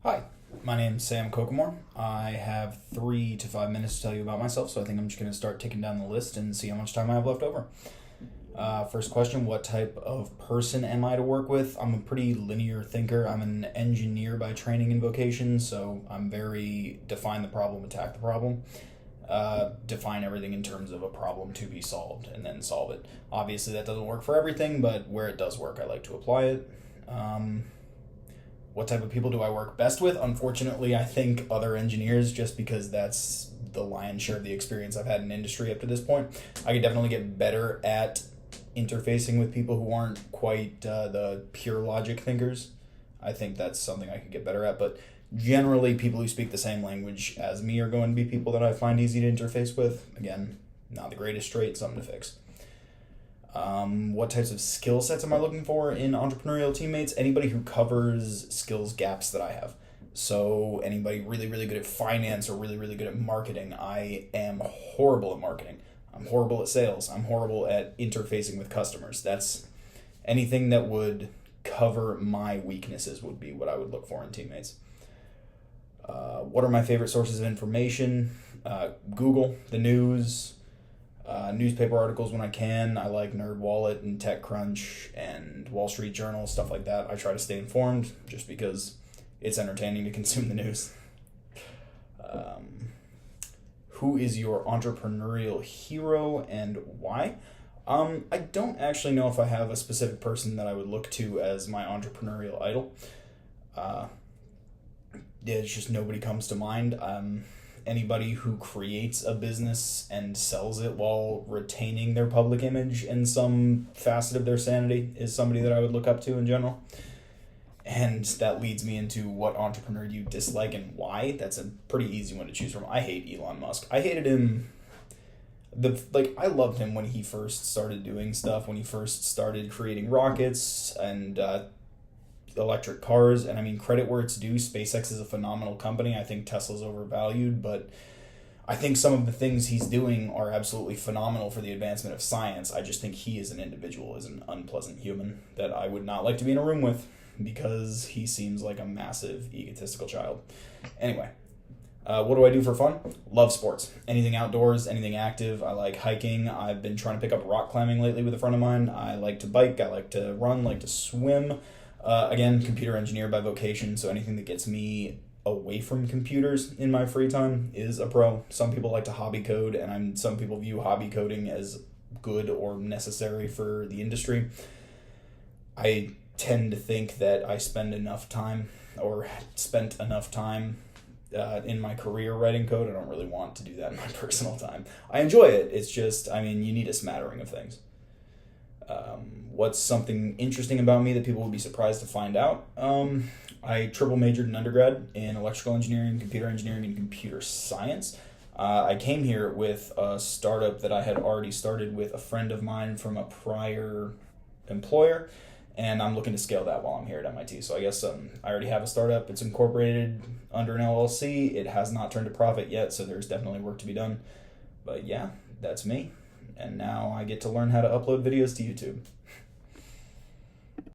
Hi, my name's Sam Kokomoor. I have 3 to 5 minutes to tell you about myself, so I think I'm just going to start ticking down the list and see how much time I have left over. First question, what type of person am I to work with? I'm a pretty linear thinker. I'm an engineer by training and vocation, so I'm very define the problem, attack the problem. Define everything in terms of a problem to be solved, and then solve it. Obviously, that doesn't work for everything, but where it does work, I like to apply it. What type of people do I work best with? Unfortunately, I think other engineers, just because that's the lion's share of the experience I've had in industry up to this point. I could definitely get better at interfacing with people who aren't quite the pure logic thinkers. I think that's something I could get better at, but generally people who speak the same language as me are going to be people that I find easy to interface with. Again, not the greatest trait, something to fix. What types of skill sets am I looking for in entrepreneurial teammates? Anybody who covers skills gaps that I have. So anybody really, really good at finance or really, really good at marketing. I am horrible at marketing. I'm horrible at sales. I'm horrible at interfacing with customers. That's anything that would cover my weaknesses would be what I would look for in teammates. What are my favorite sources of information? Google, the news, newspaper articles when I can. I like NerdWallet and TechCrunch and Wall Street Journal, stuff like that. I try to stay informed just because it's entertaining to consume the news. Who is your entrepreneurial hero and why? I don't actually know if I have a specific person that I would look to as my entrepreneurial idol. It's just nobody comes to mind. Anybody who creates a business and sells it while retaining their public image in some facet of their sanity is somebody that I would look up to in general. And that leads me into what entrepreneur do you dislike and why. That's a pretty easy one to choose from. I hate Elon Musk. I hated him. I loved him when he first started doing stuff, when he first started creating rockets and electric cars. And I mean, credit where it's due. SpaceX is a phenomenal company. I think Tesla's overvalued, but I think some of the things he's doing are absolutely phenomenal for the advancement of science. I just think he as an individual is an unpleasant human that I would not like to be in a room with because he seems like a massive egotistical child. Anyway, what do I do for fun? Love sports. Anything outdoors, anything active. I like hiking. I've been trying to pick up rock climbing lately with a friend of mine. I like to bike. I like to run, like to swim. Again, computer engineer by vocation, so anything that gets me away from computers in my free time is a pro. Some people like to hobby code, and some people view hobby coding as good or necessary for the industry. I tend to think that I spent enough time in my career writing code. I don't really want to do that in my personal time. I enjoy it. It's just, you need a smattering of things. What's something interesting about me that people would be surprised to find out? I triple majored in undergrad in electrical engineering, computer engineering, and computer science. I came here with a startup that I had already started with a friend of mine from a prior employer, and I'm looking to scale that while I'm here at MIT. So I guess I already have a startup. It's incorporated under an LLC. It has not turned a profit yet, so there's definitely work to be done. But yeah, that's me. And now I get to learn how to upload videos to YouTube.